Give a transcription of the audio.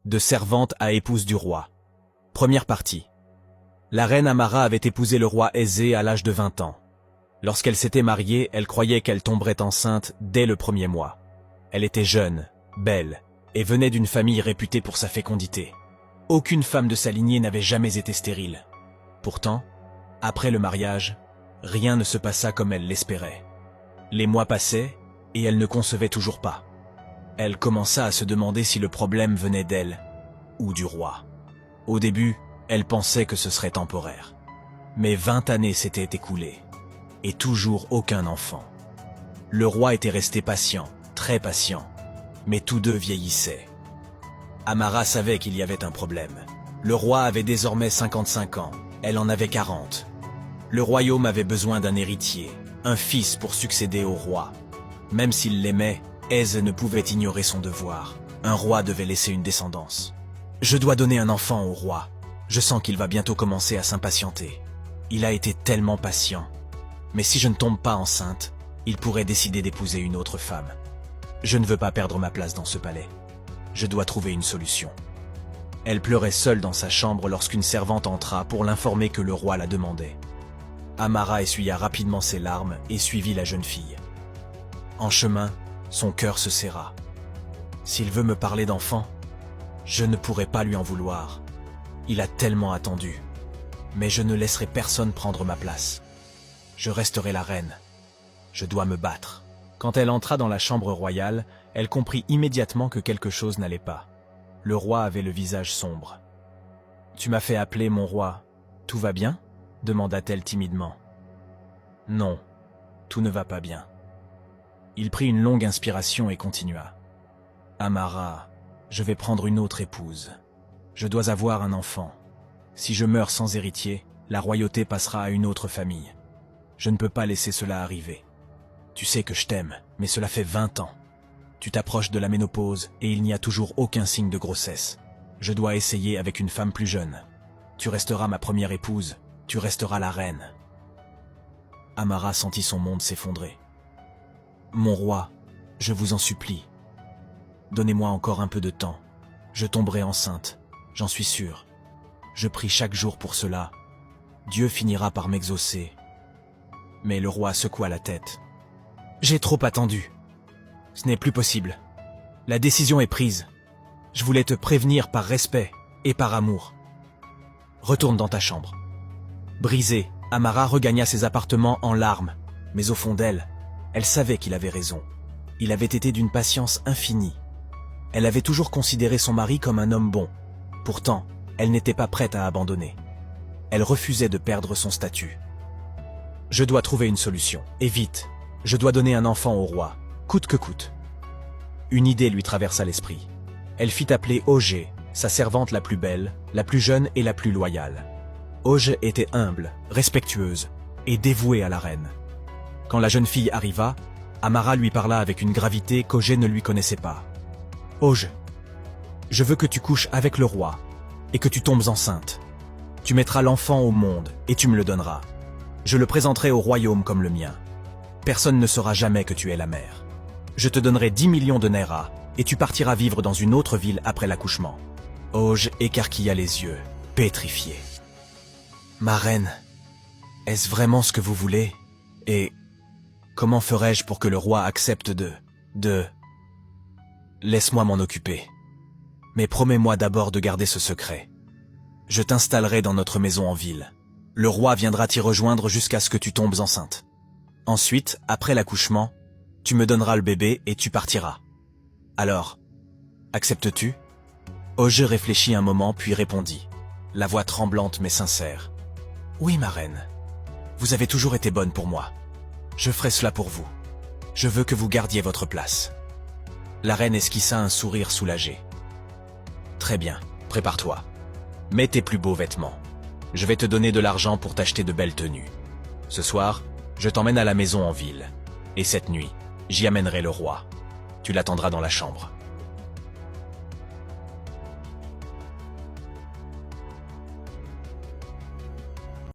De servante à épouse du roi. Première partie. La reine Amara avait épousé le roi Aisé à l'âge de 20 ans. Lorsqu'elle s'était mariée, elle croyait qu'elle tomberait enceinte dès le premier mois. Elle était jeune, belle, et venait d'une famille réputée pour sa fécondité. Aucune femme de sa lignée n'avait jamais été stérile. Pourtant, après le mariage, rien ne se passa comme elle l'espérait. Les mois passaient, et elle ne concevait toujours pas. Elle commença à se demander si le problème venait d'elle ou du roi. Au début, elle pensait que ce serait temporaire. Mais 20 années s'étaient écoulées, et toujours aucun enfant. Le roi était resté patient, très patient, mais tous deux vieillissaient. Amara savait qu'il y avait un problème. Le roi avait désormais 55 ans, elle en avait 40. Le royaume avait besoin d'un héritier, un fils pour succéder au roi. Même s'il l'aimait, Aise ne pouvait ignorer son devoir. Un roi devait laisser une descendance. Je dois donner un enfant au roi. Je sens qu'il va bientôt commencer à s'impatienter. Il a été tellement patient. Mais si je ne tombe pas enceinte, il pourrait décider d'épouser une autre femme. Je ne veux pas perdre ma place dans ce palais. Je dois trouver une solution. Elle pleurait seule dans sa chambre lorsqu'une servante entra pour l'informer que le roi la demandait. Amara essuya rapidement ses larmes et suivit la jeune fille. En chemin, son cœur se serra. S'il veut me parler d'enfant, je ne pourrai pas lui en vouloir. Il a tellement attendu. Mais je ne laisserai personne prendre ma place. Je resterai la reine. Je dois me battre. Quand elle entra dans la chambre royale, elle comprit immédiatement que quelque chose n'allait pas. Le roi avait le visage sombre. « Tu m'as fait appeler mon roi. Tout va bien ?» demanda-t-elle timidement. « Non, tout ne va pas bien. » Il prit une longue inspiration et continua. « Amara, je vais prendre une autre épouse. Je dois avoir un enfant. Si je meurs sans héritier, la royauté passera à une autre famille. Je ne peux pas laisser cela arriver. Tu sais que je t'aime, mais cela fait 20 ans. Tu t'approches de la ménopause et il n'y a toujours aucun signe de grossesse. Je dois essayer avec une femme plus jeune. Tu resteras ma première épouse, tu resteras la reine. » Amara sentit son monde s'effondrer. « Mon roi, je vous en supplie. Donnez-moi encore un peu de temps. Je tomberai enceinte, j'en suis sûr. Je prie chaque jour pour cela. Dieu finira par m'exaucer. » Mais le roi secoua la tête. « J'ai trop attendu. Ce n'est plus possible. La décision est prise. Je voulais te prévenir par respect et par amour. Retourne dans ta chambre. » Brisée, Amara regagna ses appartements en larmes, mais au fond d'elle, elle savait qu'il avait raison. Il avait été d'une patience infinie. Elle avait toujours considéré son mari comme un homme bon. Pourtant, elle n'était pas prête à abandonner. Elle refusait de perdre son statut. « Je dois trouver une solution, et vite. Je dois donner un enfant au roi, coûte que coûte. » Une idée lui traversa l'esprit. Elle fit appeler Ogé, sa servante la plus belle, la plus jeune et la plus loyale. Ogé était humble, respectueuse et dévouée à la reine. Quand la jeune fille arriva, Amara lui parla avec une gravité qu'Ogé ne lui connaissait pas. « Ogé, je veux que tu couches avec le roi et que tu tombes enceinte. Tu mettras l'enfant au monde et tu me le donneras. Je le présenterai au royaume comme le mien. Personne ne saura jamais que tu es la mère. Je te donnerai 10 millions de Naira et tu partiras vivre dans une autre ville après l'accouchement. » Ogé écarquilla les yeux, pétrifié. « Ma reine, est-ce vraiment ce que vous voulez? Et comment ferais-je pour que le roi accepte de... Laisse-moi m'en occuper. Mais promets-moi d'abord de garder ce secret. Je t'installerai dans notre maison en ville. Le roi viendra t'y rejoindre jusqu'à ce que tu tombes enceinte. Ensuite, après l'accouchement, tu me donneras le bébé et tu partiras. Alors, acceptes-tu » Ogé réfléchit un moment puis répondit, la voix tremblante mais sincère. « Oui, ma reine. Vous avez toujours été bonne pour moi. Je ferai cela pour vous. Je veux que vous gardiez votre place. » La reine esquissa un sourire soulagé. « Très bien, prépare-toi. Mets tes plus beaux vêtements. Je vais te donner de l'argent pour t'acheter de belles tenues. Ce soir, je t'emmène à la maison en ville. Et cette nuit, j'y amènerai le roi. Tu l'attendras dans la chambre. »